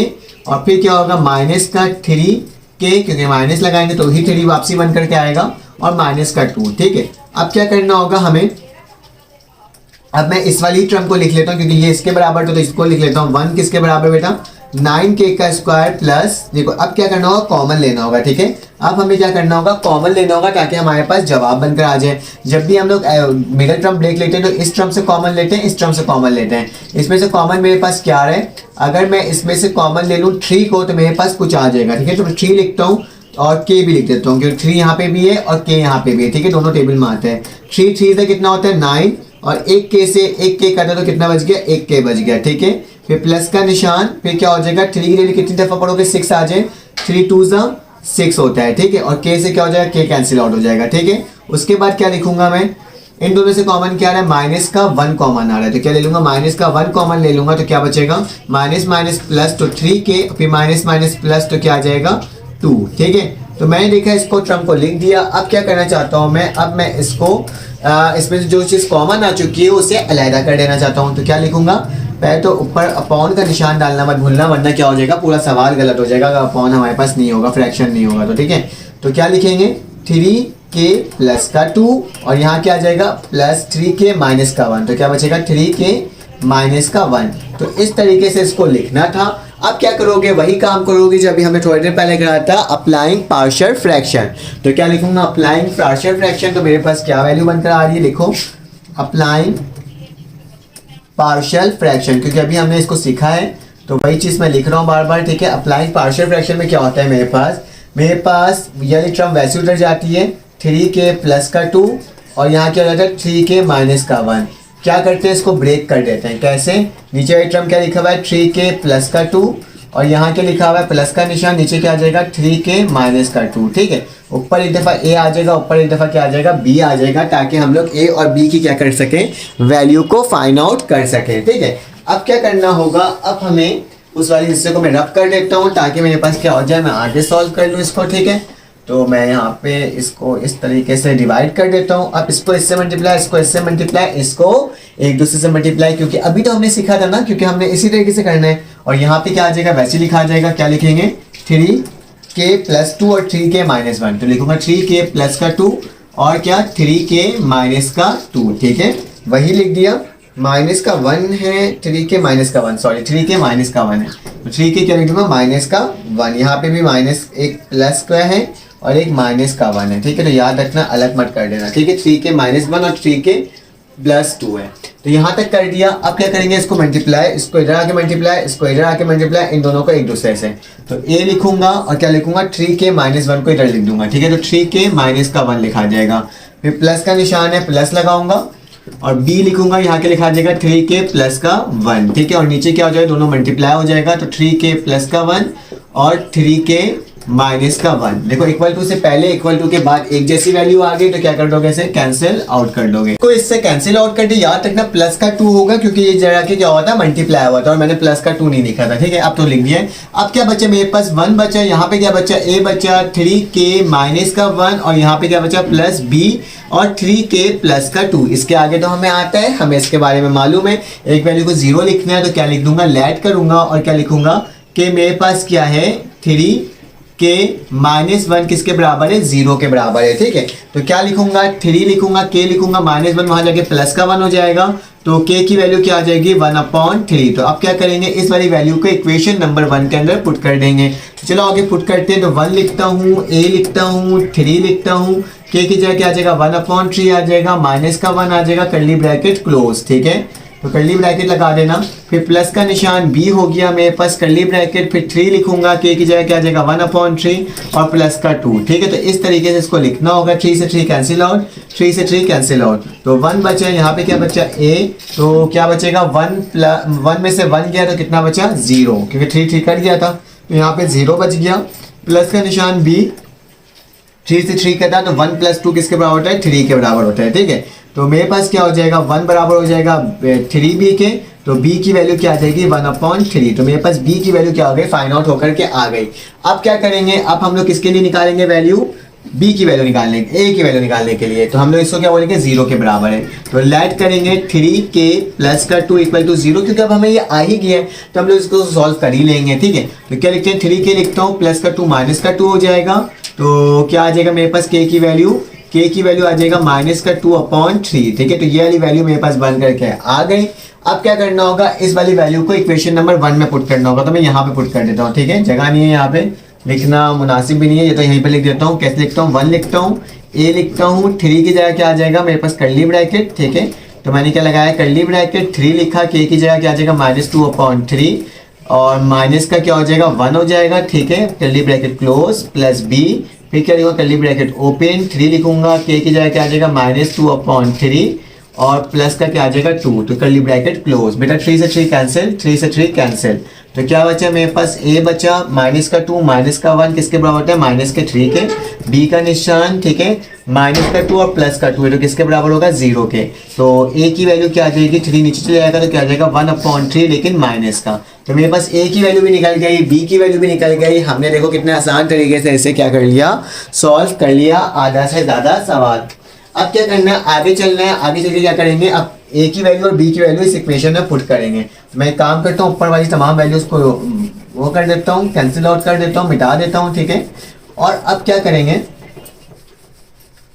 और फिर क्या होगा माइनस का 3k, क्योंकि माइनस लगाएंगे तो ही 3 वापसी बन करके आएगा, और माइनस का 2, ठीक है। अब क्या करना होगा हमें, अब मैं इस वाली टर्म को लिख लेता हूँ क्योंकि ये इसके बराबर, तो इसको लिख लेता हूँ। 1 किसके बराबर बेटा, 9k का स्क्वायर प्लस, देखो अब क्या करना होगा, कॉमन लेना होगा, ठीक है। अब हमें क्या करना होगा, कॉमन लेना होगा ताकि हमारे पास जवाब बनकर आ जाए। जब भी हम लोग मिडिल टर्म ब्रेक लेते हैं तो इस टर्म से कॉमन लेते हैं, इस टर्म से कॉमन लेते हैं। इसमें से कॉमन मेरे पास क्या है, अगर मैं इसमें से कॉमन ले लूँ 3 को तो मेरे पास कुछ आ जाएगा, ठीक है। तो मैं 3 लिखता हूँ और k भी लिख देता हूँ क्योंकि 3 यहाँ पे भी है और k यहाँ पे भी है, ठीक है। दोनों टेबल में आते हैं। 3 3 से कितना होता है 9, और 1k से 1k काटा तो कितना बच गया, 1k बच गया, ठीक है। फिर प्लस का निशान, फिर क्या हो जाएगा 3 के लिए कितनी दफा पढ़ोगे, 6 आ जाए, 3 2 6 होता है, ठीक है। और k से क्या हो जाएगा, k कैंसिल आउट हो जाएगा, ठीक है। उसके बाद क्या लिखूंगा मैं, इन दोनों से कॉमन क्या आ रहा है, माइनस का 1 कॉमन आ रहा है, तो क्या ले लूंगा, माइनस का 1 कॉमन ले लूंगा तो क्या बचेगा, माइनस माइनस प्लस तो 3k, फिर माइनस माइनस प्लस तो क्या आ जाएगा 2, ठीक है। तो मैंने देखा इसको टर्म को लिख दिया। अब क्या करना चाहता हूँ मैं, अब मैं इसको इसमें जो चीज़ कॉमन आ चुकी है उसे अलहदा कर देना चाहता हूँ। तो क्या लिखूंगा, पहले तो ऊपर अपॉन का निशान डालना मत भूलना, वरना क्या हो जाएगा, पूरा सवाल गलत हो जाएगा अगर अपॉन हमारे पास नहीं होगा, फ्रैक्शन नहीं होगा तो, ठीक है। तो क्या लिखेंगे 3k प्लस का 2, और यहाँ क्या आ जाएगा प्लस 3k माइनस का 1, तो क्या बचेगा 3k माइनस का 1। तो इस तरीके से इसको लिखना था। अब क्या करोगे, वही काम करोगे जब भी हमने थोड़ी देर पहले करा था, अप्लाइंग पार्शियल फ्रैक्शन। तो क्या लिखूंगा, अप्लाइंग पार्शियल फ्रैक्शन, तो मेरे पास क्या वैल्यू बनकर आ रही है, लिखो अप्लाइंग पार्शियल फ्रैक्शन, क्योंकि अभी हमने इसको सीखा है तो वही चीज़ मैं लिख रहा हूँ बार बार, ठीक है। अप्लाइंग पार्शियल फ्रैक्शन में क्या होता है, मेरे पास ये टर्म वैसे उधर जाती है 3k प्लस का 2, और यहाँ क्या हो जाता है 3k माइनस का 1। क्या करते हैं, इसको ब्रेक कर देते हैं। कैसे, नीचे वाली टर्म क्या लिखा हुआ है 3k प्लस का 2, और यहाँ क्या लिखा हुआ है प्लस का निशान, नीचे क्या आ जाएगा 3k माइनस का 2, ठीक है। ऊपर एक दफ़ा a आ जाएगा, ऊपर एक दफ़ा क्या आ जाएगा b आ जाएगा, ताकि हम लोग a और b की क्या कर सकें, वैल्यू को फाइंड आउट कर सकें, ठीक है। अब क्या करना होगा, अब हमें उस वाले हिस्से को मैं रब कर देता हूँ ताकि मेरे पास क्या हो जाए, मैं आगे सॉल्व कर लूँ इसको, ठीक है। तो मैं यहाँ पे इसको इस तरीके से डिवाइड कर देता हूँ। अब इसको इससे मल्टीप्लाई, इसको इससे मल्टीप्लाई, इसको एक दूसरे से मल्टीप्लाई, क्योंकि अभी तो हमने सीखा था ना, क्योंकि हमने इसी तरीके से करना है। और यहाँ पे क्या आ जाएगा, वैसे लिखा जाएगा, क्या लिखेंगे 3k प्लस 2 और 3k माइनस 1, तो लिखूंगा 3k प्लस का 2 और क्या 3k माइनस का 2, ठीक है। वही लिख दिया, माइनस का 1 है, 3k माइनस का 1, सॉरी 3k माइनस का 1 है, तो 3k क्या लिख दूंगा माइनस का 1। यहाँ पे भी माइनस, एक प्लस का है और एक माइनस का 1 है, ठीक है। तो याद रखना, अलग मत कर देना, ठीक है। 3k माइनस 1 और 3k प्लस 2 है, तो यहाँ तक कर दिया। अब क्या करेंगे, इसको मल्टीप्लाई, इसको इधर आके मल्टीप्लाई, इसको इधर आके मल्टीप्लाई, इन दोनों को एक दूसरे से। तो a लिखूंगा और क्या लिखूंगा 3k माइनस 1 को इधर लिख दूंगा, ठीक है। तो 3k माइनस का 1 लिखा जाएगा, फिर प्लस का निशान है, प्लस लगाऊंगा, और b लिखूंगा, यहाँ के लिखा जाएगा 3k प्लस का 1, ठीक है। और नीचे क्या हो जाएगा, दोनों मल्टीप्लाई हो जाएगा, तो 3k प्लस का 1 और 3k माइनस का 1। देखो इक्वल टू से पहले इक्वल टू के बाद एक जैसी वैल्यू आ गई तो क्या कर दोगे, इसे कैंसिल आउट कर दोगे। तो इससे कैंसिल आउट करके याद रखना प्लस का 2 होगा, क्योंकि ये जरा के क्या हुआ था, मल्टीप्लाई हुआ था और मैंने प्लस का 2 नहीं लिखा था। ठीक है, अब तो लिख दिया। अब क्या बचा मेरे पास, 1 बचा। यहाँ पे क्या बचा, a बचा 3k माइनस का 1 और यहाँ पे क्या बचा प्लस b और 3k प्लस का 2। इसके आगे तो हमें आता है, हमें इसके बारे में मालूम है। एक वैल्यू को 0 लिखना है तो क्या लिख दूंगा, लेट करूंगा और क्या लिखूंगा कि मेरे पास क्या है 3k माइनस 1 किसके बराबर है, 0 के बराबर है। ठीक है, तो क्या लिखूंगा, 3 लिखूंगा, k लिखूंगा, माइनस 1 वहां जाके प्लस का 1 हो जाएगा तो k की वैल्यू क्या आ जाएगी 1/3। तो अब क्या करेंगे, इस वाली वैल्यू को इक्वेशन नंबर 1 के अंदर पुट कर देंगे। तो चलो आगे पुट करते हैं। तो 1 लिखता हूँ, a लिखता हूँ, 3 लिखता हूँ, k की जगह क्या आ जाएगा 1/3 आ जाएगा, माइनस का 1 आ जाएगा, कर्ली ब्रैकेट क्लोज। ठीक है, तो कर्ली ब्रैकेट लगा देना, फिर प्लस का निशान b हो गया मेरे पास, कर्ली ब्रैकेट, फिर 3 लिखूंगा, k की जगह क्या आ जाएगा 1/3 और प्लस का 2। ठीक है, तो इस तरीके से इसको लिखना होगा। 3 से 3 कैंसिल आउट, 3 से 3 कैंसिल आउट, तो 1 बचा। यहाँ पे क्या बचा a, तो क्या बचेगा 1 में से 1 गया तो कितना बचा 0, क्योंकि 3 कट गया था तो यहाँ पे 0 बच गया। प्लस का निशान b, 3 से 3 कटा तो 1 + 2 किसके बराबर होता है, 3 के बराबर होता है। ठीक है, तो मेरे पास क्या हो जाएगा 1 बराबर हो जाएगा 3b के, तो b की वैल्यू क्या आ जाएगी 1/3। तो मेरे पास b की वैल्यू क्या हो गई, फाइंड आउट होकर के आ गई। अब क्या करेंगे, अब हम लोग किसके लिए निकालेंगे वैल्यू, b की वैल्यू निकालने, a की वैल्यू निकालने के लिए। तो हम लोग इसको क्या बोलेंगे 0 के बराबर है। तो लेट करेंगे 3k प्लस का 2 = 0, क्योंकि अब हमें ये आ ही गया है तो हम लोग इसको सॉल्व कर ही लेंगे। ठीक है, तो क्या लिखते हैं 3k लिखता हूँ, प्लस का 2 माइनस का 2 हो जाएगा। तो क्या आ जाएगा मेरे पास k की वैल्यू आ जाएगा माइनस का 2/3। ठीक है, तो ये वाली वैल्यू मेरे पास बन करके आ गई। अब क्या करना होगा, इस वाली वैल्यू को इक्वेशन नंबर 1 में पुट करना होगा। तो मैं यहाँ पे पुट कर देता हूँ। ठीक है, जगह नहीं है यहाँ पे, लिखना मुनासिब भी नहीं है, ये तो यहीं पे लिख देता हूँ। कैसे लिखता हूँ, 1 लिखता हूँ, a लिखता हूँ, 3 की जगह क्या आ जाएगा मेरे पास कर्ली ब्रैकेट। ठीक है, तो मैंने क्या लगाया कर्ली ब्रैकेट, 3 लिखा, k की जगह क्या आ जाएगा -2/3 और माइनस का क्या हो जाएगा 1 हो जाएगा। ठीक है, curly bracket close, plus b, फिर क्या लिखूंगा कर्ली ब्रैकेट ओपन, 3 लिखूंगा, k की जगह क्या आ जाएगा -2/3 और प्लस का क्या आ जाएगा 2, तो कर्ली ब्रैकेट क्लोज। बेटा 3 से 3 कैंसिल, 3 से 3 कैंसिल, तो क्या बचा मेरे पास a बचा, माइनस का 2 माइनस का 1 किसके बराबर होता है, माइनस के 3 के, b का निशान। ठीक है, माइनस का 2 और प्लस का 2 है तो किसके बराबर होगा 0 के। तो a की वैल्यू क्या आ जाएगी, 3 नीचे चले जाएगा तो क्या आ जाएगा 1/3 लेकिन माइनस का। तो मेरे पास a की वैल्यू भी निकल गई, b की वैल्यू भी निकल गई। हमने देखो कितने आसान तरीके से इसे क्या कर लिया, सॉल्व कर लिया आधा से ज़्यादा सवाल। अब क्या करना है, आगे चलना है। आगे चल के क्या करेंगे, अब a की वैल्यू और b की वैल्यू इस इक्वेशन में पुट करेंगे। मैं एक काम करता हूँ, ऊपर वाली तमाम वैल्यूज को वो कर देता हूँ, कैंसिल आउट कर देता हूँ, मिटा देता हूँ। ठीक है, और अब क्या करेंगे,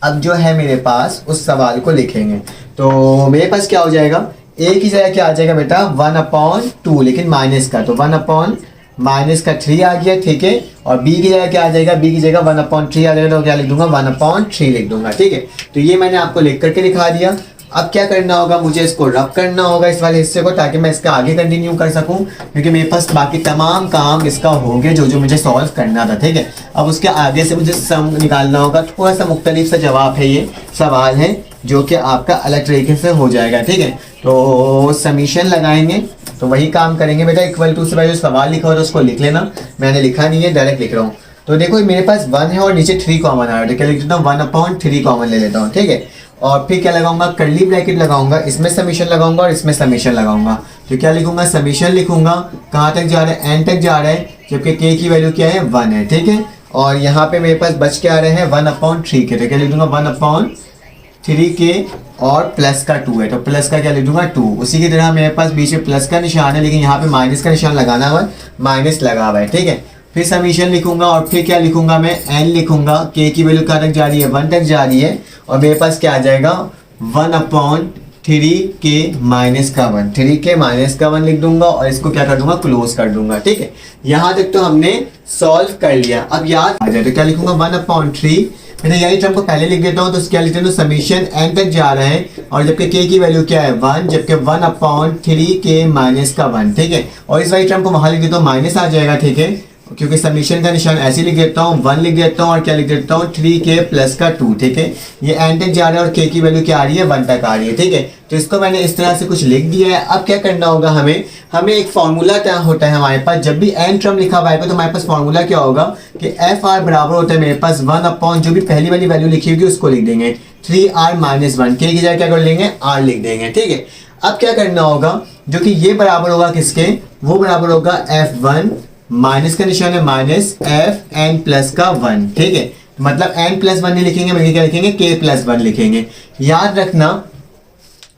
अब जो है मेरे पास उस सवाल को लिखेंगे। तो मेरे पास क्या हो जाएगा, a की जगह क्या आ जाएगा बेटा 1/2 लेकिन माइनस का, तो 1/-3 आ गया। ठीक है, और b की जगह क्या आ जाएगा, b की जगह 1/3 आ जाएगा तो क्या लिख दूंगा 1/3 लिख दूंगा। ठीक है, तो ये मैंने आपको लिख करके दिखा दिया। अब क्या करना होगा, मुझे इसको रब करना होगा इस वाले हिस्से को, ताकि मैं इसका आगे कंटिन्यू कर सकूं, क्योंकि मेरे पास बाकी तमाम काम इसका हो गया जो मुझे सॉल्व करना था। ठीक है, अब उसके आगे से मुझे सम निकालना होगा। थोड़ा सा मुख्तलिफ सा जवाब है, ये सवाल है जो कि आपका अलग तरीके से हो जाएगा। ठीक है, तो समीशन लगाएंगे, तो वही काम करेंगे बेटा। इक्वल टू से भाई जो सवाल लिखा हो तो उसको लिख लेना, मैंने लिखा नहीं है, डायरेक्ट लिख रहा हूँ। तो देखो मेरे पास 1 है और नीचे 3 कॉमन आ रहा है, तो क्या लिख देता हूँ 1/3 कॉमन ले लेता हूँ। ठीक है, और फिर क्या लगाऊंगा, कर्ली ब्रैकेट लगाऊंगा, इसमें समीशन लगाऊंगा और इसमें समीशन लगाऊंगा। तो क्या लिखूंगा, समीशन लिखूंगा, कहाँ तक जा रहा है, n तक जा रहा है, जबकि k की वैल्यू क्या है 1 है। ठीक है, और यहाँ पे मेरे पास बच के आ रहे हैं 1/3 के, तो क्या लिख दूंगा 1/3 के और प्लस का 2 है, तो प्लस का क्या लिख दूंगा 2। उसी की तरह मेरे पास बीच में प्लस का निशान है लेकिन यहाँ पे माइनस का निशान लगाना हुआ है, माइनस लगा हुआ है। ठीक है, फिर समीशन लिखूंगा और फिर क्या लिखूंगा मैं, n लिखूंगा, k की वैल्यू कहाँ तक जा रही है 1 तक जा रही है, और मेरे पास क्या आ जाएगा 1/3 माइनस का 1, 3 माइनस का 1 लिख दूंगा और इसको क्या कर दूंगा क्लोज कर दूंगा। ठीक है, यहाँ तक तो हमने सॉल्व कर लिया। अब याद आ जाए तो क्या लिखूंगा 1/3, मैंने यही टर्म को पहले लिख देता हूँ, तो क्या लिखते हैं, तो समीशन n तक जा रहा है और जबकि k की वैल्यू क्या है 1, जबकि 1/3 माइनस का 1। ठीक है, और इस वाली टर्म को वहां लिख देता हूँ, माइनस आ जाएगा। ठीक है, क्योंकि समीशन का निशान ऐसे लिख देता हूँ, 1 लिख देता हूँ और क्या लिख देता हूँ 3k प्लस का 2। ठीक है, ये n तक जा रहा है और k की वैल्यू क्या आ रही है 1 तक आ रही है। ठीक है, तो इसको मैंने इस तरह से कुछ लिख दिया है। अब क्या करना होगा हमें एक फार्मूला क्या होता है हमारे पास, जब भी n टर्म लिखा हुआ है तो हमारे पास फार्मूला क्या होगा कि एफ आर बराबर होता है मेरे पास 1 अपॉन जो भी पहली वाली वैल्यू लिखी होगी उसको लिख देंगे 3r माइनस 1, के की जगह क्या कर लेंगे r लिख देंगे, ठीक है। अब क्या करना होगा, जो कि ये बराबर होगा किसके, वो बराबर होगा f1 माइनस का निशान है माइनस एफ एन प्लस का 1, ठीक है। मतलब n प्लस 1 नहीं लिखेंगे बल्कि क्या लिखेंगे k प्लस 1 लिखेंगे। याद रखना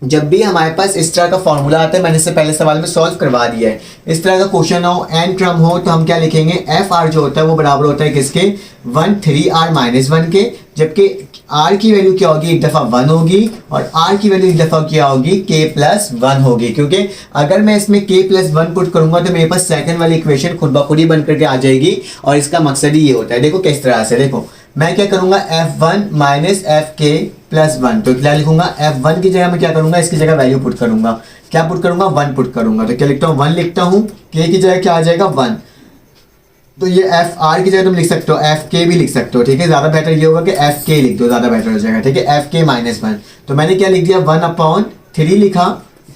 जब भी हमारे पास इस तरह का फॉर्मूला आता है, मैंने इससे पहले सवाल में सॉल्व करवा दिया है, इस तरह का क्वेश्चन हो n टर्म हो तो हम क्या लिखेंगे, एफ आर जो होता है वो बराबर होता है किसके 1 3r माइनस 1 के, जबकि r की वैल्यू क्या होगी, एक दफ़ा 1 होगी और r की वैल्यू एक दफ़ा क्या होगी k प्लस 1 होगी। क्योंकि अगर मैं इसमें k प्लस 1 पुट करूंगा तो मेरे पास सेकंड वाली इक्वेशन खुद ब खुद ही बन करके आ जाएगी और इसका मकसद ही ये होता है। देखो किस तरह से, देखो मैं क्या करूंगा f1 माइनस एफ के प्लस 1, तो क्या लिखूंगा f1 की जगह मैं क्या करूंगा, इसकी जगह वैल्यू पुट करूंगा, क्या पुट करूंगा 1 पुट करूंगा, तो क्या लिखता हूँ 1 लिखता हूँ, k की जगह क्या आ जाएगा 1, तो ये एफ आर की जगह तुम लिख सकते हो एफ के भी लिख सकते हो, ठीक है। ज्यादा बेटर ये होगा कि एफ के लिख दो, ज्यादा बेटर हो जाएगा, ठीक है। एफ के माइनस 1, तो मैंने क्या लिख दिया 1 अपॉन 3 लिखा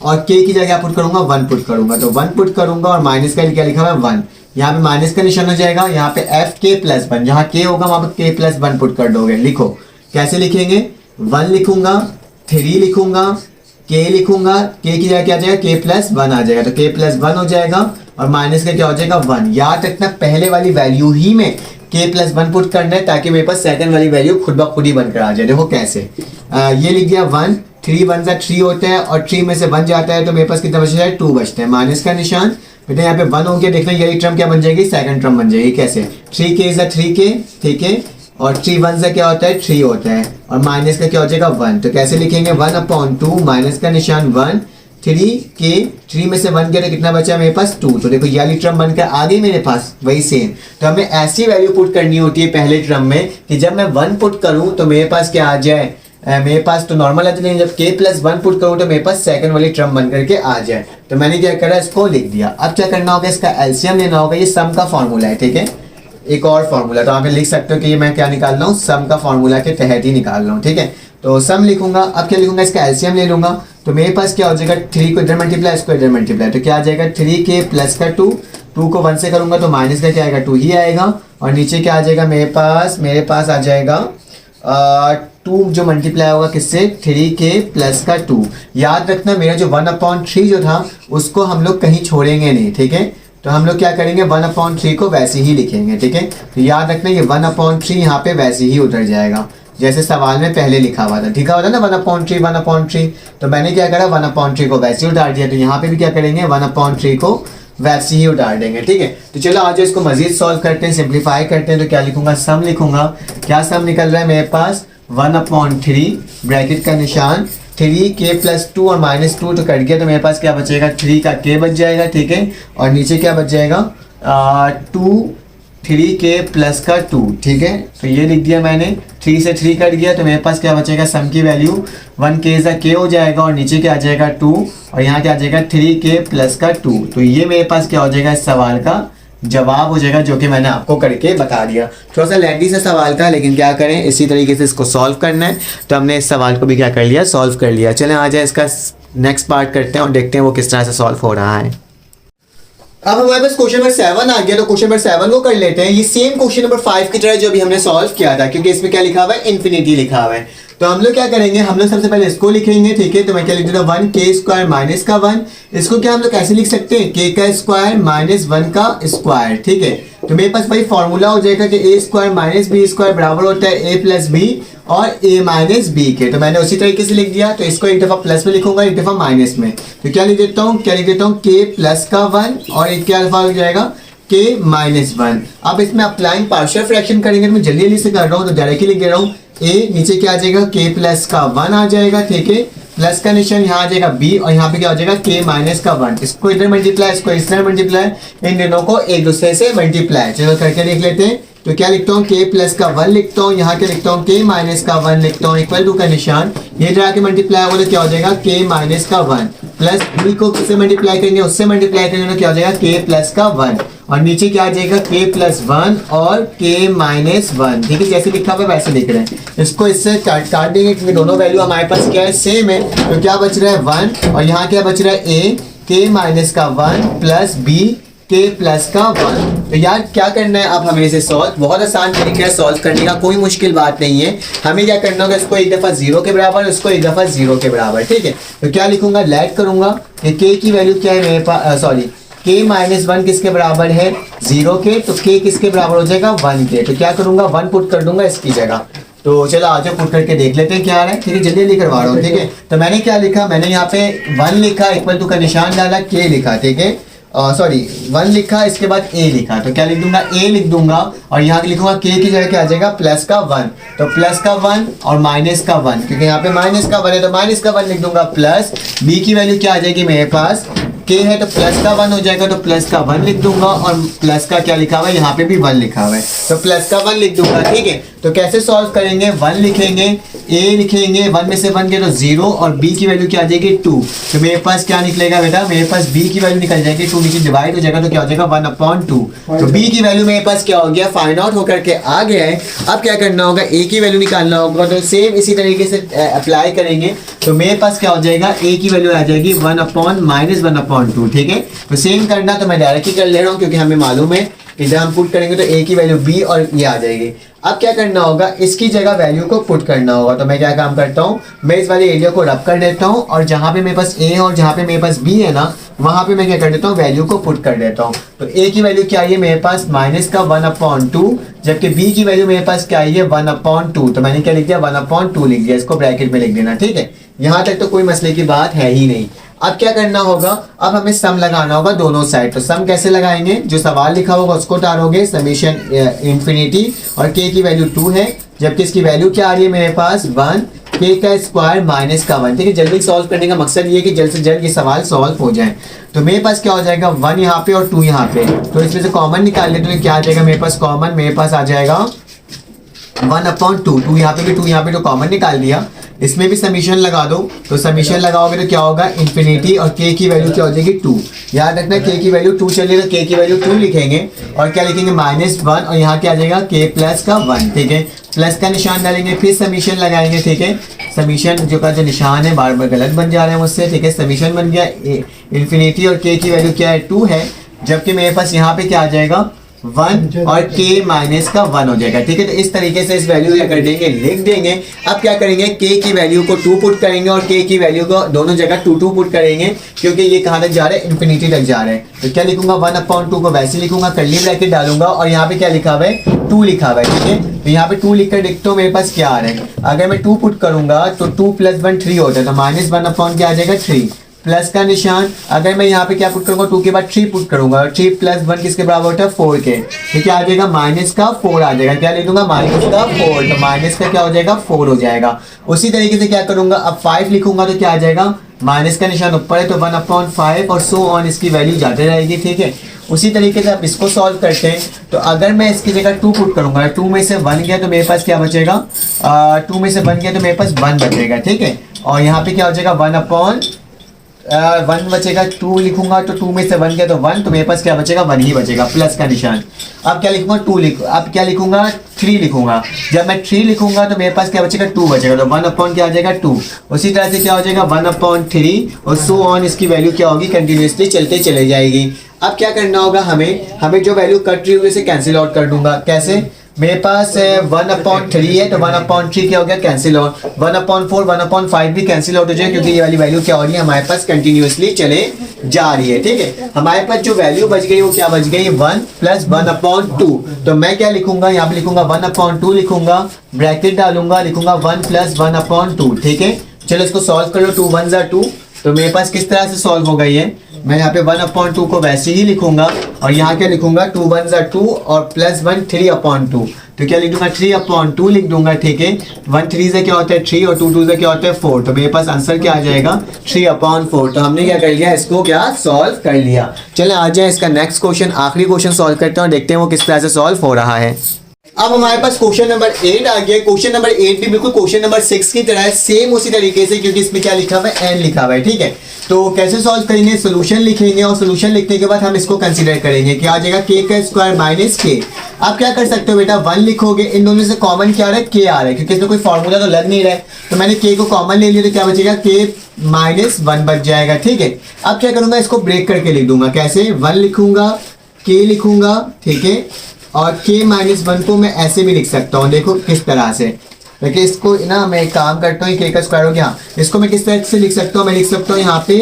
और के की जगह पुट करूंगा 1 पुट करूंगा, तो 1 पुट करूंगा और माइनस का क्या लिखा हुआ है 1, यहाँ पे माइनस का निशान हो जाएगा, यहाँ पे एफ के प्लस 1, जहाँ के होगा वहां पे के प्लस 1 पुट कर दोगे। लिखो कैसे लिखेंगे, 1 लिखूंगा 3 लिखूंगा के लिखूंगा, के की जगह क्या आ जाएगा के प्लस 1 आ जाएगा, तो के प्लस 1 हो जाएगा और माइनस का क्या हो जाएगा 1। याद रखना पहले वाली वैल्यू ही में के प्लस 1 पुट करना है ताकि मेरे पास सेकंड वाली वैल्यू खुद ब खुद ही बनकर आ जाए। देखो कैसे, ये लिख दिया 1 3 1 सा 3 होता है और 3 में से 1 जाता है तो मेरे पास कितना बचता है 2 बचता है, माइनस का निशान, बेटा यहाँ पे 1 हो गया, देखना यही टर्म क्या बन जाएगी सेकंड टर्म बन जाएगी। कैसे 3k इज 3k, ठीक है, और 3 1 से क्या होता है 3 होता है और माइनस का क्या हो जाएगा 1, तो कैसे लिखेंगे 1 अपॉन 2 माइनस का निशान 1 3k, 3 में से 1 गया तो कितना बचा मेरे पास 2, तो देखो ये वाली टर्म बनकर आ गई मेरे पास वही सेम। तो हमें ऐसी वैल्यू पुट करनी होती है पहले टर्म में कि जब मैं 1 पुट करूं तो मेरे पास क्या आ जाए, मेरे पास तो नॉर्मल है, लेकिन जब k प्लस 1 पुट करूं तो मेरे पास सेकंड वाली टर्म बन करके आ जाए। तो मैंने क्या करा, इसको लिख दिया। अब क्या करना होगा, इसका एलसीएम लेना होगा, ये सम का फॉर्मूला है, ठीक है, एक और फॉर्मूला, तो आप लिख सकते हो कि ये मैं क्या निकाल रहा हूँ, सम का फॉर्मूला के तहत ही निकाल रहा हूँ, ठीक है। तो सम लिखूंगा, अब क्या लिखूंगा, इसका एलसीएम ले लूंगा, तो मेरे पास क्या हो जाएगा 3 को इधर मल्टीप्लाई, इसको इधर मल्टीप्लाई, तो क्या आ जाएगा 3k प्लस का 2, 2 को 1 से करूंगा तो माइनस का क्या आएगा 2 ही आएगा और नीचे क्या आ जाएगा मेरे पास आ जाएगा 2 जो मल्टीप्लाई होगा किससे 3k प्लस का 2। याद रखना मेरा जो 1/3 जो था उसको हम लोग कहीं छोड़ेंगे नहीं, ठीक है, तो हम लोग क्या करेंगे 1/3 को वैसे ही लिखेंगे, ठीक है। तो याद रखना ये 1/3 यहाँ पे वैसे ही उतर जाएगा जैसे सवाल में पहले लिखा हुआ था, लिखा हुआ था ना 1/3, तो मैंने क्या करा 1/3 को वैसे ही उतार दिया, तो यहाँ पे भी क्या करेंगे 1/3 को वैसे ही उतार देंगे, ठीक है। तो चलो आज इसको मजीद सॉल्व करते हैं, सिंप्लीफाई करते हैं। तो क्या लिखूंगा, सम लिखूंगा, क्या सम निकल रहा है मेरे पास 1/3 ब्रैकेट का निशान 3k प्लस 2 और माइनस 2 तो कट गया, तो मेरे पास क्या बचेगा 3 का k बच जाएगा, ठीक है, और नीचे क्या बच जाएगा 3k प्लस का 2, ठीक है। तो ये लिख दिया मैंने, 3 से 3 कट गया तो मेरे पास क्या बचेगा, सम की वैल्यू 1k सा k हो जाएगा और नीचे क्या आ जाएगा 2 और यहाँ क्या आ जाएगा 3k प्लस का 2। तो ये मेरे पास क्या हो जाएगा इस सवाल का जवाब हो जाएगा, जो कि मैंने आपको करके बता दिया। थोड़ा सा लेंथी सा सवाल था लेकिन क्या करें, इसी तरीके से इसको सॉल्व करना है, तो हमने इस सवाल को भी क्या कर लिया, सॉल्व कर लिया। चलें आ जाए इसका नेक्स्ट पार्ट करते हैं और देखते हैं वो किस तरह से सॉल्व हो रहा है। अब हमारे पास क्वेश्चन नंबर 7 आ गया, तो क्वेश्चन नंबर 7 को कर लेते हैं। ये सेम क्वेश्चन नंबर 5 की तरह जो अभी हमने सॉल्व किया था, क्योंकि इसमें क्या लिखा हुआ है इन्फिनिटी लिखा हुआ है। तो हम लोग क्या करेंगे, हम लोग सबसे पहले इसको लिखेंगे, ठीक है। तो मैं क्या लिख देता हूँ 1k स्क्वायर माइनस का 1, इसको क्या हम लोग कैसे लिख सकते हैं k का स्क्वायर माइनस 1 का स्क्वायर, ठीक है। तो मेरे पास भाई फॉर्मूला हो जाएगा कि a square minus b square बराबर होता है a प्लस बी और a माइनस बी के। तो मैंने उसी तरीके से लिख दिया, तो इसको एक दफा प्लस में लिखूंगा एक दफा माइनस में, तो क्या लिख देता हूँ k प्लस का 1 और एक क्या दफा हो जाएगा k माइनस 1। अब इसमें अप्लाइंग पार्शियल फ्रैक्शन करेंगे, तो मैं जल्दी जल्दी से कर रहा हूँ तो डायरेक्टली लिख दे रहा हूँ, a नीचे क्या आ जाएगा k प्लस का 1 आ जाएगा, ठीक है, प्लस का निशान यहाँ आ जाएगा b और यहाँ पे क्या हो जाएगा k माइनस का 1, इसको इधर मल्टीप्लाई इसको इस तरह मल्टीप्लाई, इन दोनों को एक दूसरे से मल्टीप्लाई। चलो करके देख लेते हैं। तो क्या लिखता हूँ k प्लस का 1 लिखता हूँ, यहाँ क्या लिखता हूँ k माइनस का 1 लिखता हूँ, इक्वल टू का निशान ये इधर आके मल्टीप्लाई होगा तो क्या हो जाएगा k माइनस का 1 प्लस b को किससे मल्टीप्लाई करेंगे उससे मल्टीप्लाई करेंगे तो क्या हो जाएगा k प्लस का 1 और नीचे क्या आ जाएगा k प्लस 1 और k माइनस 1। ठीक है, जैसे लिखा हुआ है वैसे लिख रहे हैं। इसको इससे काट देंगे क्योंकि दोनों वैल्यू हमारे पास क्या है, सेम है। तो क्या बच रहा है 1 और यहाँ क्या बच रहा है a k माइनस का 1 प्लस b k प्लस का 1। तो यार क्या करना है अब हमें इसे सॉल्व, बहुत आसान तरीका है सॉल्व करने का, कोई मुश्किल बात नहीं है। हमें क्या करना होगा, इसको एक दफ़ा 0 के बराबर, इसको एक दफ़ा 0 के बराबर। ठीक है, तो क्या लिखूंगा, लेट करूंगा कि k की वैल्यू क्या है मेरे पास, सॉरी k माइनस 1 किसके बराबर है, 0 के। तो k किसके बराबर हो जाएगा, 1 के। तो क्या करूंगा, 1 पुट कर दूंगा इसकी जगह। तो चलो आज पुट करके देख लेते हैं क्या आ रहा है। ठीक है, जल्दी जल्दी करवा रहा हूँ। ठीक है, तो मैंने क्या लिखा, मैंने यहाँ पे 1 लिखा, इक्वल टू का निशान डाला, k लिखा। ठीक है, सॉरी 1 लिखा, इसके बाद a लिखा। तो क्या लिख दूंगा, a लिख दूंगा और यहाँ लिखूंगा k की जगह क्या आ जाएगा, प्लस का 1। तो प्लस का 1 और माइनस का 1, क्योंकि यहाँ पे माइनस का 1 है तो माइनस का 1 लिख दूंगा। प्लस b की वैल्यू क्या आ जाएगी मेरे पास, k है तो प्लस का 1 हो जाएगा, तो प्लस का 1 लिख दूंगा। और प्लस का क्या लिखा हुआ है, यहाँ पे भी 1 लिखा हुआ है, तो प्लस का 1 लिख दूंगा। ठीक है, तो कैसे सॉल्व करेंगे, 1 लिखेंगे, a लिखेंगे, 1 में से 1 गया तो 0 और b की वैल्यू क्या आ जाएगी 2। तो मेरे पास क्या निकलेगा बेटा, मेरे पास b की वैल्यू निकल जाएगी 2, नीचे डिवाइड हो जाएगा तो क्या हो जाएगा 1/2। तो b की वैल्यू मेरे पास क्या हो गया, फाइंड आउट होकर के आ गया है। अब क्या करना होगा, a की वैल्यू निकालना होगा। तो सेम इसी तरीके से अप्लाई करेंगे। तो मेरे पास क्या हो जाएगा, a की वैल्यू आ जाएगी 1/-1/2। ठीक है, तो सेम करना तो मैं डायरेक्ट ही कर ले रहा हूँ क्योंकि हमें मालूम है कि जब हम पुट करेंगे तो a की वैल्यू b और ये आ जाएगी। अब क्या करना होगा, इसकी जगह वैल्यू को पुट करना होगा। तो मैं क्या काम करता हूँ, मैं इस वाले एरिया को रब कर देता हूँ और जहाँ पे मेरे पास a है और जहाँ पे मेरे पास b है ना, वहाँ पे मैं क्या कर देता हूँ, वैल्यू को पुट कर देता हूँ। तो a की वैल्यू क्या आई है मेरे पास, माइनस का 1/2, जबकि b की वैल्यू मेरे पास क्या आई है 1/2। तो मैंने क्या लिख दिया, 1/2 लिख दिया, इसको ब्रैकेट में लिख देना। ठीक है, यहाँ तक तो कोई मसले की बात है ही नहीं। अब क्या करना होगा, अब हमें सम लगाना होगा दोनों साइड। तो सम कैसे लगाएंगे, जो सवाल लिखा होगा उसको उतारोगे, समीशन इंफिनिटी और k की वैल्यू 2 है, जबकि इसकी वैल्यू क्या आ रही है मेरे पास 1, k का स्क्वायर माइनस का 1। ठीक है, जल्दी सॉल्व करने का मकसद ये है कि जल्द से जल्द ये सवाल सॉल्व हो जाए। तो मेरे पास क्या हो जाएगा, 1 यहाँ पे और 2 यहाँ पे, तो इसमें से कॉमन निकाल लेते तो क्या आ जाएगा मेरे पास, कॉमन मेरे पास आ जाएगा 1/2। 2 यहाँ पे भी 2 यहाँ पे, तो कॉमन निकाल दिया। इसमें भी समीशन लगा दो, तो समीशन लगाओगे तो क्या होगा, इंफिनिटी और k की वैल्यू क्या हो जाएगी 2। याद रखना k की वैल्यू 2 चलिए तो k की वैल्यू 2 लिखेंगे और क्या लिखेंगे, -1 और यहाँ क्या आ जाएगा k प्लस का 1। ठीक है, प्लस का निशान डालेंगे, फिर समीशन लगाएंगे। ठीक है, समीशन जो का जो निशान है बार बार गलत बन जा रहे हैं मुझसे। ठीक है, समीशन बन गया, इंफिनिटी और k की वैल्यू क्या है 2 है, जबकि मेरे पास यहाँ पे क्या आ जाएगा 1 और k माइनस का 1 हो जाएगा। ठीक है, तो इस तरीके से इस वैल्यू क्या कर देंगे, लिख देंगे। अब क्या करेंगे, k की वैल्यू को 2 पुट करेंगे और k की वैल्यू को दोनों जगह 2 पुट करेंगे, क्योंकि ये कहाँ तक जा रहे हैं, इंफिनिटी तक जा रहे हैं। तो क्या लिखूंगा, 1/2 को वैसे लिखूंगा, कर्ली ब्रैकेट डालूंगा और यहाँ पे क्या लिखा हुआ है 2 लिखा हुआ है। ठीक है, तो यहाँ पे 2 लिखकर देखते हो मेरे पास क्या आ रहा है। अगर मैं 2 पुट करूंगा तो 2 + 1 3 होता है, तो -1/, क्या आ जाएगा 3, प्लस का निशान। अगर मैं यहाँ पे क्या पुट करूंगा, 2 के बाद 3 पुट करूंगा, 3 + 1 किसके बराबर होता है 4 के। तो क्या आ जाएगा, -4 आ जाएगा। क्या लिख दूंगा, -4, तो माइनस का क्या हो जाएगा 4 हो जाएगा। उसी तरीके से क्या करूंगा, अब 5 लिखूंगा तो क्या आ जाएगा, माइनस का निशान ऊपर है तो 1/5 और सो ऑन इसकी वैल्यू जाते रहेगी। ठीक है, उसी तरीके से आप इसको सॉल्व करते हैं। तो अगर मैं इसकी जगह 2 पुट करूंगा, 2 में से 1 गया तो मेरे पास क्या बचेगा, 2 में से 1 गया तो मेरे पास 1 बचेगा। ठीक है, और यहाँ पे क्या हो जाएगा 1 बचेगा, 2 लिखूंगा तो 2 में से 1 गया तो 1, तो मेरे पास क्या बचेगा 1 ही बचेगा, प्लस का निशान। अब क्या लिखूंगा, 2 अब क्या लिखूंगा, 3 लिखूंगा। जब मैं 3 लिखूंगा तो मेरे पास क्या बचेगा 2 बचेगा, तो 1/, क्या आ जाएगा 2। उसी तरह से क्या हो जाएगा 1/3 और सो ऑन इसकी वैल्यू क्या होगी, कंटिन्यूसली चलते चले जाएगी। अब क्या करना होगा, हमें जो वैल्यू कट रही है उसे कैंसिल आउट कर दूंगा। कैसे, मेरे पास 1/3 है तो 1/3 क्या हो गया, कैंसिल आउट। 1/4 1/5 भी कैंसिल आउट हो जाएगा, क्योंकि ये वाली वैल्यू क्या हो रही है हमारे पास, कंटिन्यूसली चले जा रही है। ठीक है, हमारे पास जो वैल्यू बच गई वो क्या बच गई, 1 + 1/2। तो मैं क्या लिखूंगा, यहाँ पे लिखूंगा 1/2 लिखूंगा, ब्रैकेट डालूंगा, लिखूंगा 1 + 1/2। ठीक है, चलो इसको सॉल्व कर लो, 2 × 1 = 2। तो मेरे पास किस तरह से सॉल्व हो गई है, मैं यहाँ पे 1/2 को वैसे ही लिखूंगा और यहाँ क्या लिखूंगा, 2 × 1 = 2 और +1 3/2। तो क्या लिख दूंगा, 3/2 लिख दूंगा। ठीक है, 1 3 से क्या होता है 3 और 2 2 से क्या होता है 4। तो मेरे पास आंसर क्या आ जाएगा, 3/4। तो हमने क्या कर लिया, इसको क्या सॉल्व कर लिया। चले आ जाए इसका नेक्स्ट क्वेश्चन, आखिरी क्वेश्चन सॉल्व करते हैं और देखते हैं वो किस तरह से सॉल्व हो रहा है। अब हमारे पास क्वेश्चन नंबर 8 आ गया। क्वेश्चन नंबर 8 भी बिल्कुल क्वेश्चन नंबर 6 की तरह है, सेम उसी तरीके से, क्योंकि इसमें क्या लिखा हुआ है, n लिखा हुआ है। ठीक है, तो कैसे सॉल्व करेंगे, सोल्यूशन लिखेंगे और सोल्यूशन लिखने के बाद हम इसको कंसीडर करेंगे कि आ जाएगा k का स्क्वायर माइनस k। आप क्या कर सकते हो बेटा, 1 लिखोगे, इन दोनों से कॉमन क्या आ रहा है, k आ रहा है, क्योंकि इसमें कोई फॉर्मूला तो लग नहीं रहा है, तो मैंने k को कॉमन ले लिया, तो क्या बचेगा, k माइनस 1 बच जाएगा। ठीक है, अब क्या करूंगा, इसको ब्रेक करके लिख दूंगा, कैसे, 1 लिखूंगा, k लिखूंगा, ठीक है, और k माइनस 1 को मैं ऐसे भी लिख सकता हूँ, देखो किस तरह से। देखिए इसको ना मैं एक काम करता हूँ, k का स्क्वायर हो गया, इसको मैं किस तरह से लिख सकता हूँ, मैं लिख सकता हूँ यहाँ पे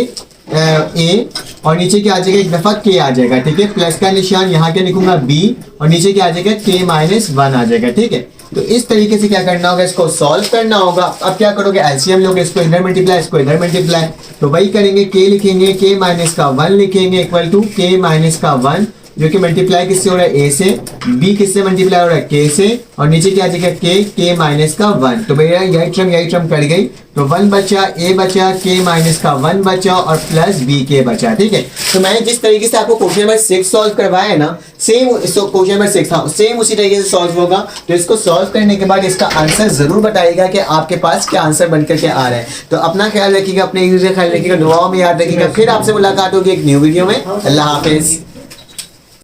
a और नीचे क्या आ जाएगा, एक दफा k आ जाएगा। ठीक है, प्लस का निशान यहाँ क्या लिखूंगा b और नीचे क्या आ जाएगा, k माइनस 1 आ जाएगा। ठीक है, तो इस तरीके से क्या करना होगा, इसको सॉल्व करना होगा। अब क्या करोगे, एलसीएम लोगे, इसको इधर मल्टीप्लाई, इसको इधर मल्टीप्लाई, तो वही करेंगे, k लिखेंगे, k माइनस का 1 लिखेंगे इक्वल टू k माइनस का 1, जो कि मल्टीप्लाई किससे हो रहा है, a से, b किससे मल्टीप्लाई हो रहा है, k से, और नीचे क्या आ जाएगा, k माइनस का 1। तो भैया यही ट्रम कट गई, तो 1 बचा, a बचा, k माइनस का 1 बचा और प्लस b k बचा। ठीक है, तो मैंने जिस तरीके से आपको क्वेश्चन नंबर 6 सॉल्व करवाया है ना, सेम क्वेश्चन नंबर 6 हाँ सेम उसी तरीके से सॉल्व होगा। तो इसको सॉल्व करने के बाद इसका आंसर जरूर बताइएगा कि आपके पास क्या आंसर बनकर के आ रहा है। तो अपना ख्याल रखिएगा, अपने यूजर ख्याल रखिएगा, दुआओं में याद रखिएगा। फिर आपसे मुलाकात होगी एक न्यू वीडियो में। अल्लाह हाफिज।